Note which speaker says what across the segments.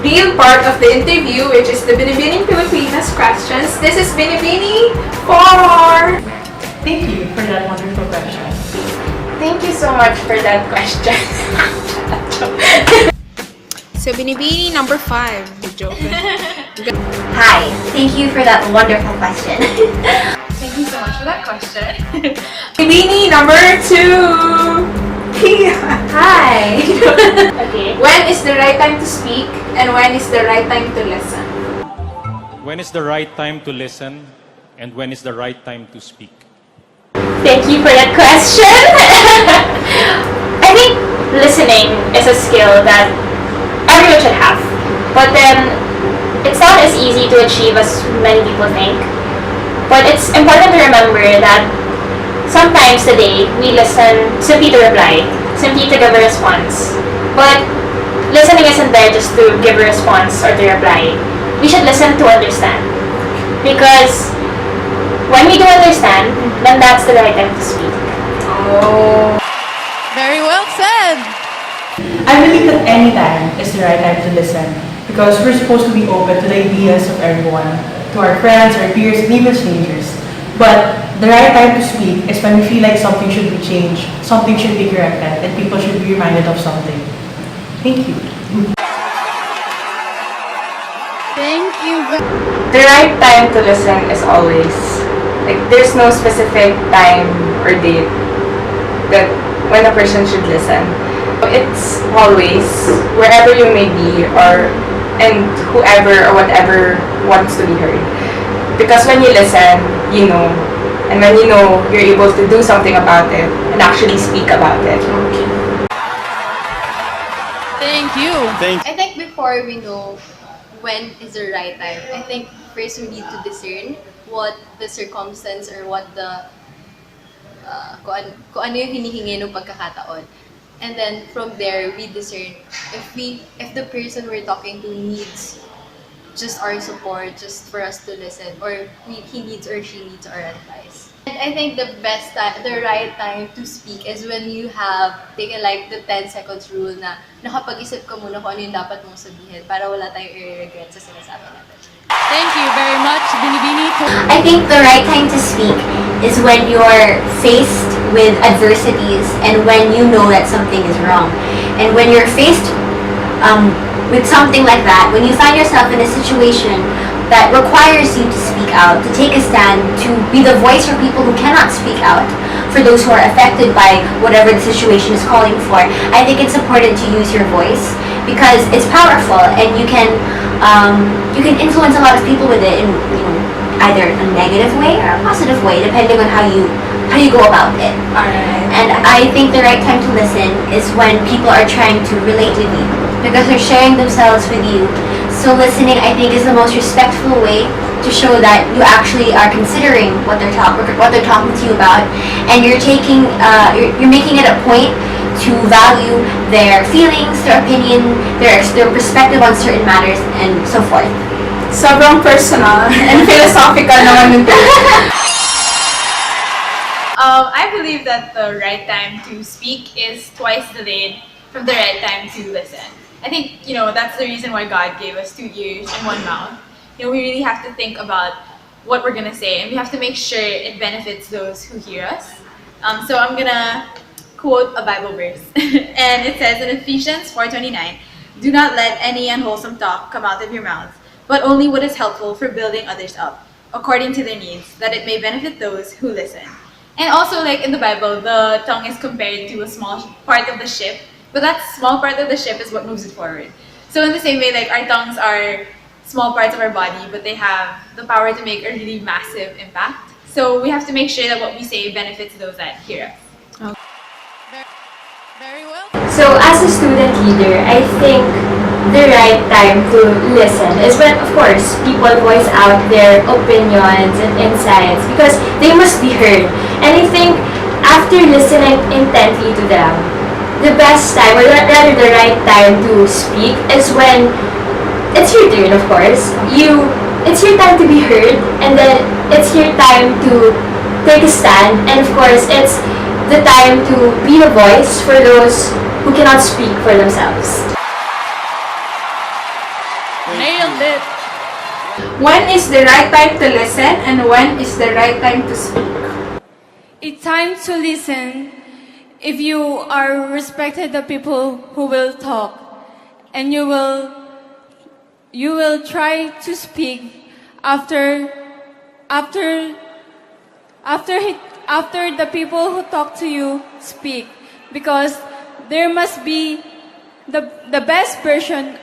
Speaker 1: real part of the interview, which is the Binibining Pilipinas questions. This is Binibining 4!
Speaker 2: Thank you for that wonderful question.
Speaker 1: Thank you so much for that question. So, Binibining number 5. Joke.
Speaker 3: Hi, thank you for that wonderful question.
Speaker 1: Thank you so much for that question. Binibining number 2.
Speaker 3: Hi.
Speaker 1: Okay. When is the right time to speak and when is the right time to listen?
Speaker 4: When is the right time to listen and when is the right time to speak?
Speaker 5: Thank you for that question. I think listening is a skill that everyone should have. But then, it's not as easy to achieve as many people think. But it's important to remember that sometimes today, we listen simply to reply, simply to give a response. But listening isn't there just to give a response or to reply. We should listen to understand. Because when we do understand, then that's the right time to speak.
Speaker 1: Oh.
Speaker 6: Very well said.
Speaker 2: I believe that any time is the right time to listen because we're supposed to be open to the ideas of everyone, to our friends, our peers, and even strangers. But the right time to speak is when we feel like something should be changed, something should be corrected, and people should be reminded of something. Thank you.
Speaker 6: Thank you.
Speaker 1: The right time to listen is always, like, there's no specific time or date that when a person should listen. It's always, wherever you may be, and whoever or whatever wants to be heard. Because when you listen, you know, and when you know, you're able to do something about it and actually speak about it.
Speaker 6: Thank you.
Speaker 7: I think before we know when is the right time, I think first we need to discern what the circumstance or what the kung ano yung hinihingi ng pagkakataon. And then from there we discern if the person we're talking to needs just our support, just for us to listen, or he needs or she needs our advice. And I think the right time to speak is when you have taken like the 10 seconds rule na nakapag-isip ka muna kung ano yung dapat mong sabihin para wala tayong i-regret sa sinasabi natin.
Speaker 6: Thank you very much, Binibini.
Speaker 3: I think the right time to speak is when you're faced with adversities and when you know that something is wrong. And when you're faced with something like that, when you find yourself in a situation that requires you to speak out, to take a stand, to be the voice for people who cannot speak out, for those who are affected by whatever the situation is calling for, I think it's important to use your voice because it's powerful and you can influence a lot of people with it in either a negative way or a positive way, depending on how you go about it. And I think the right time to listen is when people are trying to relate with you because they're sharing themselves with you. So listening, I think, is the most respectful way to show that you actually are considering what they're talking to you about, and you're making it a point to value their feelings, their opinion, their perspective on certain matters, and so forth.
Speaker 1: Sobrang personal and philosophical naman nito.
Speaker 8: I believe that the right time to speak is twice delayed from the right time to listen. I think, that's the reason why God gave us 2 ears and 1 mouth. We really have to think about what we're going to say, and we have to make sure it benefits those who hear us. So I'm going to quote a Bible verse. And it says in Ephesians 4:29, "Do not let any unwholesome talk come out of your mouth, but only what is helpful for building others up, according to their needs, that it may benefit those who listen." And also, like in the Bible, the tongue is compared to a small part of the ship, but that small part of the ship is what moves it forward. So in the same way, like our tongues are small parts of our body, but they have the power to make a really massive impact. So we have to make sure that what we say benefits those that hear us.
Speaker 6: Very well.
Speaker 5: So as a student leader, I think the right time to listen is when, of course, people voice out their opinions and insights because they must be heard. And I think after listening intently to them, the best time, or rather the right time to speak is when it's your turn, of course. It's your time to be heard, and then it's your time to take a stand, and of course, it's the time to be a voice for those who cannot speak for themselves.
Speaker 6: Nailed it.
Speaker 9: When is the right time to listen and when is the right time to speak?
Speaker 8: It's time to listen if you are respected the people who will talk, and you will try to speak after the people who talk to you speak, because there must be the best version.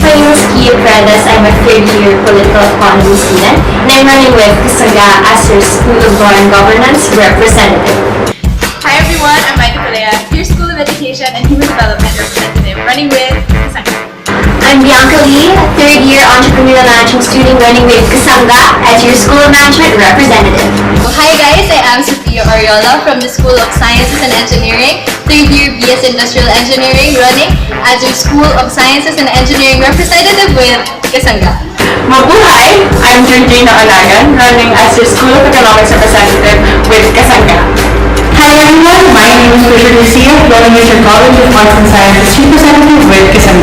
Speaker 3: My name is Kia Pradas. I'm a third-year political economy student, and I'm running with KASANGGA as your School of Law and Governance representative.
Speaker 8: Hi everyone, I'm Maika Palea, your School of Education and Human Development representative, running with KASANGGA.
Speaker 3: I'm Bianca Lee, third-year entrepreneurial management student, running with KASANGGA as your School of Management representative.
Speaker 7: Hi guys, I am Sophia Oriola from the School of Sciences and Engineering, third year BS Industrial Engineering, running as your School of Sciences and Engineering representative with KASANGGA.
Speaker 1: Mabuhay! I'm Georgina Alagan, running as your School of Economics representative with KASANGGA.
Speaker 2: Hi everyone, my name is Richard Lucia, running as your College of Arts and Sciences representative with KASANGGA.